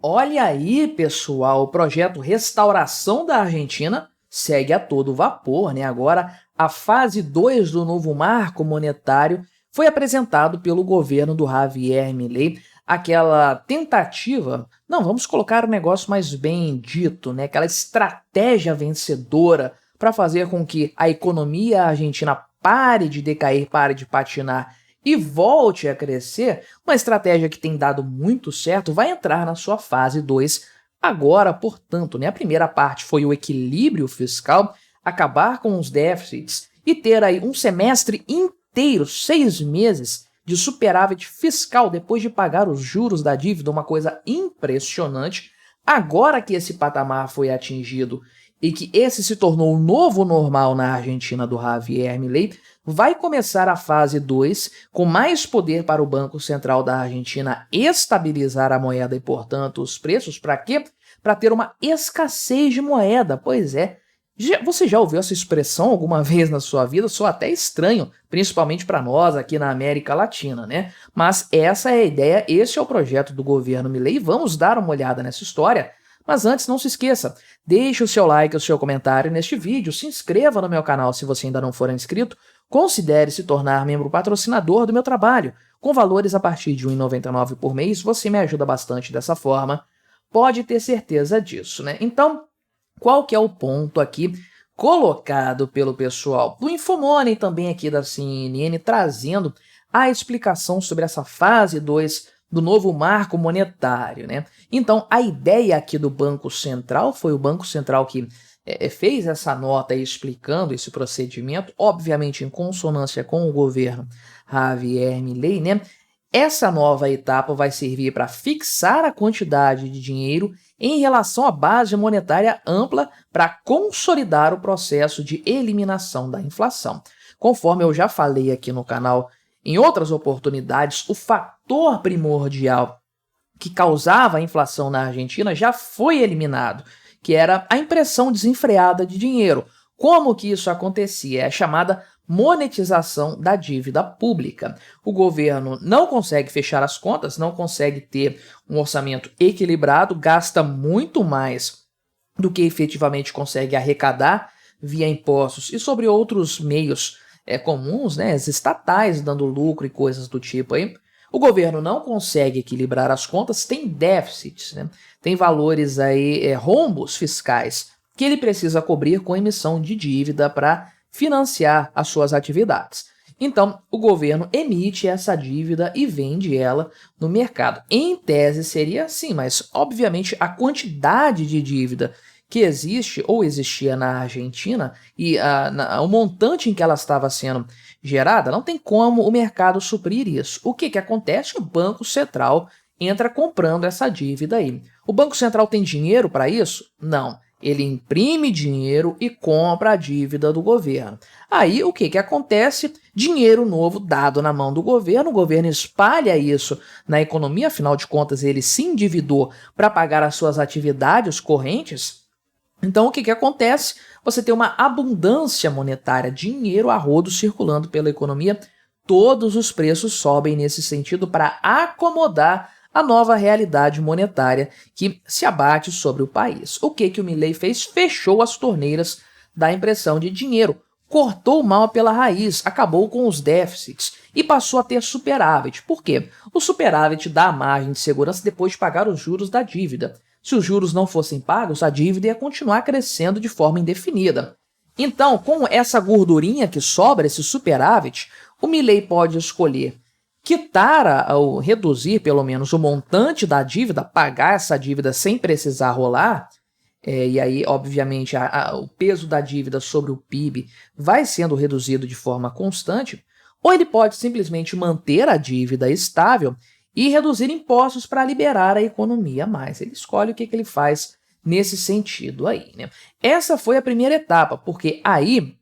Olha aí, pessoal, o projeto Restauração da Argentina segue a todo vapor, né? Agora, a fase 2 do novo marco monetário foi apresentado pelo governo do Javier Milei, aquela tentativa, não, vamos colocar o negócio mais bem dito, né? Aquela estratégia vencedora para fazer com que a economia argentina pare de decair, pare de patinar e volte a crescer, uma estratégia que tem dado muito certo, vai entrar na sua fase 2 agora, portanto, né? A primeira parte foi o equilíbrio fiscal, acabar com os déficits e ter aí um semestre inteiro, 6 meses de superávit fiscal depois de pagar os juros da dívida, uma coisa impressionante. Agora que esse patamar foi atingido e que esse se tornou o novo normal na Argentina do Javier Milei, vai começar a fase 2, com mais poder para o Banco Central da Argentina estabilizar a moeda e, portanto, os preços. Para quê? Para ter uma escassez de moeda. Pois é. Você já ouviu essa expressão alguma vez na sua vida? Soa até estranho, principalmente para nós aqui na América Latina, né? Mas essa é a ideia, esse é o projeto do governo Milei. Vamos dar uma olhada nessa história. Mas antes, não se esqueça, deixe o seu like, o seu comentário neste vídeo, se inscreva no meu canal se você ainda não for inscrito, considere se tornar membro patrocinador do meu trabalho. Com valores a partir de R$ 1,99 por mês, você me ajuda bastante dessa forma. Pode ter certeza disso, né? Então, qual que é o ponto aqui colocado pelo pessoal do Infomoney, também aqui da CNN, trazendo a explicação sobre essa fase 2 do novo marco monetário, né? Então, a ideia aqui do Banco Central, foi o Banco Central que fez essa nota aí explicando esse procedimento, obviamente em consonância com o governo Javier Milei, né? Essa nova etapa vai servir para fixar a quantidade de dinheiro em relação à base monetária ampla para consolidar o processo de eliminação da inflação. Conforme eu já falei aqui no canal em outras oportunidades, o fator primordial que causava a inflação na Argentina já foi eliminado, que era a impressão desenfreada de dinheiro. Como que isso acontecia? É a chamada monetização da dívida pública. O governo não consegue fechar as contas, não consegue ter um orçamento equilibrado, gasta muito mais do que efetivamente consegue arrecadar via impostos e sobre outros meios comuns, né, as estatais dando lucro e coisas do tipo aí. O governo não consegue equilibrar as contas, tem déficits, né? Tem valores aí, rombos fiscais que ele precisa cobrir com emissão de dívida para financiar as suas atividades. Então, o governo emite essa dívida e vende ela no mercado. Em tese seria assim, mas obviamente a quantidade de dívida que existe ou existia na Argentina e o montante em que ela estava sendo gerada, não tem como o mercado suprir isso. O que acontece? O Banco Central entra comprando essa dívida aí. O Banco Central tem dinheiro para isso? Não. Ele imprime dinheiro e compra a dívida do governo. Aí o que acontece? Dinheiro novo dado na mão do governo, o governo espalha isso na economia, afinal de contas ele se endividou para pagar as suas atividades correntes. Então o que acontece? Você tem uma abundância monetária, dinheiro a rodo circulando pela economia, todos os preços sobem nesse sentido para acomodar a nova realidade monetária que se abate sobre o país. O que o Milei fez? Fechou as torneiras da impressão de dinheiro, cortou o mal pela raiz, acabou com os déficits e passou a ter superávit. Por quê? O superávit dá a margem de segurança depois de pagar os juros da dívida. Se os juros não fossem pagos, a dívida ia continuar crescendo de forma indefinida. Então, com essa gordurinha que sobra, esse superávit, o Milei pode escolher quitar ou reduzir pelo menos o montante da dívida, pagar essa dívida sem precisar rolar, e aí, obviamente, o peso da dívida sobre o PIB vai sendo reduzido de forma constante, ou ele pode simplesmente manter a dívida estável e reduzir impostos para liberar a economia mais. Ele escolhe o que ele faz nesse sentido aí, né? Essa foi a primeira etapa, porque aí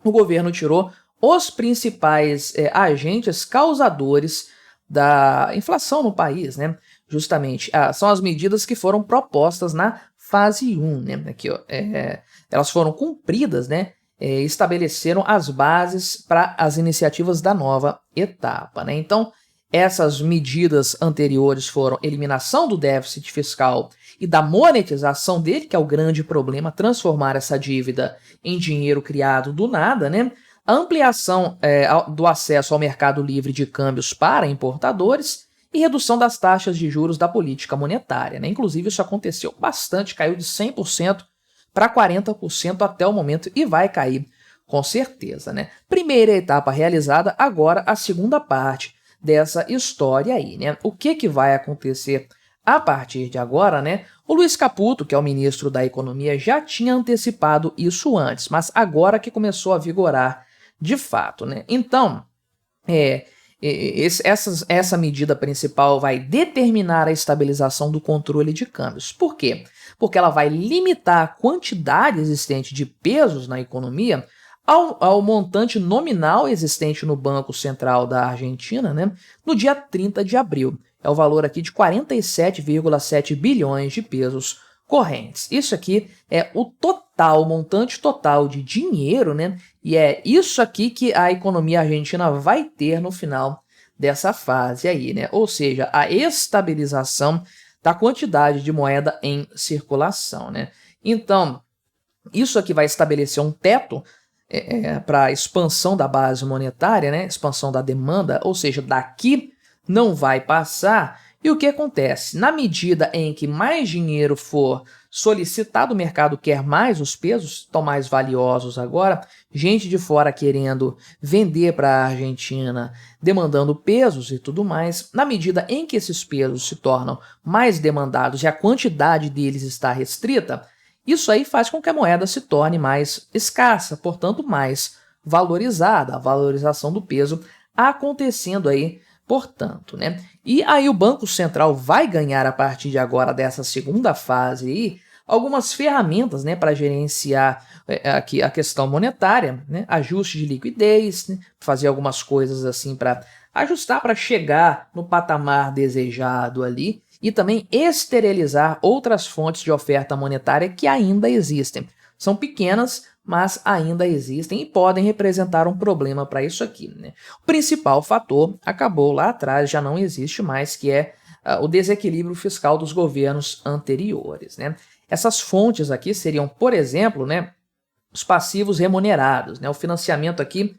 o governo tirou os principais agentes causadores da inflação no país, né? Justamente, são as medidas que foram propostas na fase 1, né? Aqui, ó, elas foram cumpridas, né? Estabeleceram as bases para as iniciativas da nova etapa, né? Então, essas medidas anteriores foram eliminação do déficit fiscal e da monetização dele, que é o grande problema, transformar essa dívida em dinheiro criado do nada, né? A ampliação do acesso ao mercado livre de câmbios para importadores e redução das taxas de juros da política monetária, né? Inclusive, isso aconteceu bastante, caiu de 100% para 40% até o momento e vai cair com certeza, né? Primeira etapa realizada, agora a segunda parte dessa história aí, né? O que vai acontecer a partir de agora, né? O Luiz Caputo, que é o ministro da Economia, já tinha antecipado isso antes, mas agora que começou a vigorar de fato, né? Então, essa medida principal vai determinar a estabilização do controle de câmbios. Por quê? Porque ela vai limitar a quantidade existente de pesos na economia ao montante nominal existente no Banco Central da Argentina, né, no dia 30 de abril. É o valor aqui de 47,7 bilhões de pesos correntes. Isso aqui é o montante total de dinheiro, né? E é isso aqui que a economia argentina vai ter no final dessa fase aí, né? Ou seja, a estabilização da quantidade de moeda em circulação, né? Então, isso aqui vai estabelecer um teto para a expansão da base monetária, né? Expansão da demanda, ou seja, daqui não vai passar. E o que acontece? Na medida em que mais dinheiro for solicitado, o mercado quer mais, os pesos estão mais valiosos agora, gente de fora querendo vender para a Argentina, demandando pesos e tudo mais. Na medida em que esses pesos se tornam mais demandados e a quantidade deles está restrita, isso aí faz com que a moeda se torne mais escassa, portanto mais valorizada, a valorização do peso acontecendo aí, portanto, né? E aí o Banco Central vai ganhar a partir de agora dessa segunda fase aí, algumas ferramentas, né, para gerenciar aqui a questão monetária, né, ajuste de liquidez, né, fazer algumas coisas assim para ajustar para chegar no patamar desejado ali e também esterilizar outras fontes de oferta monetária que ainda existem. São pequenas, mas ainda existem e podem representar um problema para isso aqui, né? O principal fator acabou lá atrás, já não existe mais, que é o desequilíbrio fiscal dos governos anteriores, né? Essas fontes aqui seriam, por exemplo, né, os passivos remunerados, né? O financiamento aqui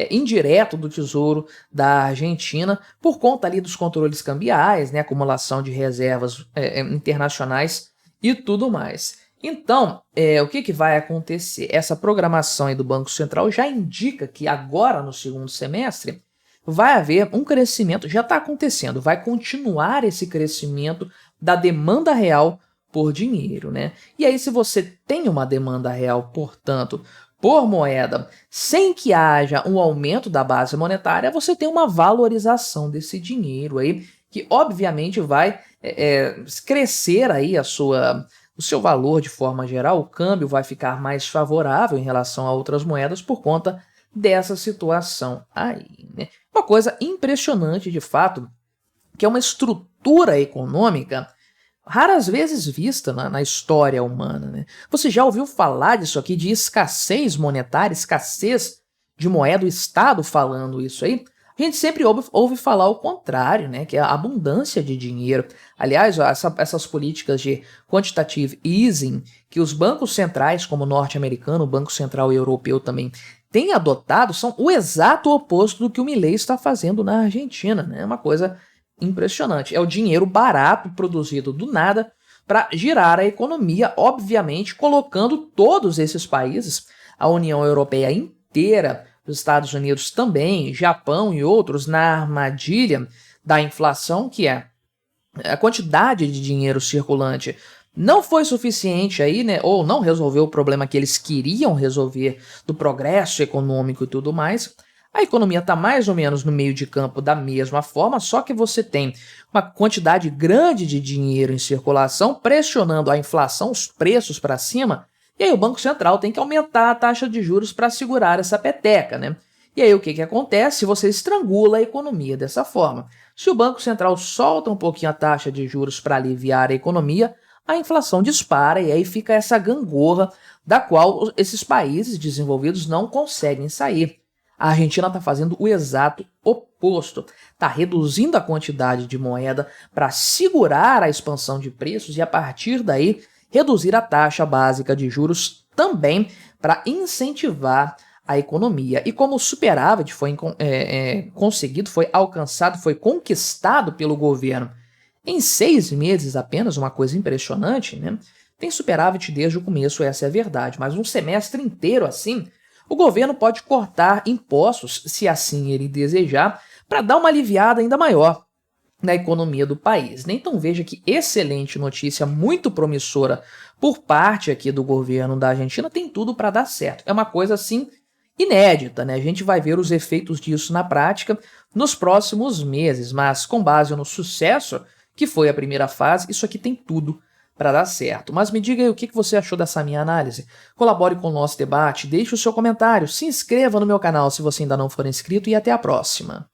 indireto do Tesouro da Argentina por conta ali dos controles cambiais, né, acumulação de reservas internacionais e tudo mais. Então, o que vai acontecer? Essa programação aí do Banco Central já indica que agora, no segundo semestre, vai haver um crescimento, já está acontecendo, vai continuar esse crescimento da demanda real por dinheiro, né? E aí, se você tem uma demanda real, portanto, por moeda, sem que haja um aumento da base monetária, você tem uma valorização desse dinheiro aí, que obviamente vai crescer aí o seu valor de forma geral, o câmbio vai ficar mais favorável em relação a outras moedas por conta dessa situação aí, né? Uma coisa impressionante de fato, que é uma estrutura econômica raras vezes vista na história humana, né? Você já ouviu falar disso aqui, de escassez monetária, escassez de moeda, o Estado falando isso aí? A gente sempre ouve falar o contrário, né? Que é a abundância de dinheiro. Aliás, essas políticas de quantitative easing que os bancos centrais, como o norte-americano, o Banco Central Europeu também, têm adotado, são o exato oposto do que o Milei está fazendo na Argentina, né? É uma coisa impressionante. É o dinheiro barato produzido do nada para girar a economia, obviamente colocando todos esses países, a União Europeia inteira, os Estados Unidos também, Japão e outros, na armadilha da inflação, que é a quantidade de dinheiro circulante não foi suficiente aí, né, ou não resolveu o problema que eles queriam resolver do progresso econômico e tudo mais. A economia está mais ou menos no meio de campo da mesma forma, só que você tem uma quantidade grande de dinheiro em circulação pressionando a inflação, os preços para cima, e aí o Banco Central tem que aumentar a taxa de juros para segurar essa peteca, né? E aí o que acontece? Você estrangula a economia dessa forma. Se o Banco Central solta um pouquinho a taxa de juros para aliviar a economia, a inflação dispara e aí fica essa gangorra da qual esses países desenvolvidos não conseguem sair. A Argentina está fazendo o exato oposto. Está reduzindo a quantidade de moeda para segurar a expansão de preços e, a partir daí, reduzir a taxa básica de juros também para incentivar a economia. E como o superávit foi conseguido, foi alcançado, foi conquistado pelo governo em 6 meses apenas, uma coisa impressionante, né? Tem superávit desde o começo, essa é a verdade, mas um semestre inteiro assim, o governo pode cortar impostos, se assim ele desejar, para dar uma aliviada ainda maior na economia do país. Então veja que excelente notícia, muito promissora por parte aqui do governo da Argentina, tem tudo para dar certo. É uma coisa assim inédita, né? A gente vai ver os efeitos disso na prática nos próximos meses, mas com base no sucesso que foi a primeira fase, isso aqui tem tudo para dar certo. Mas me diga aí o que você achou dessa minha análise. Colabore com o nosso debate, deixe o seu comentário, se inscreva no meu canal se você ainda não for inscrito e até a próxima.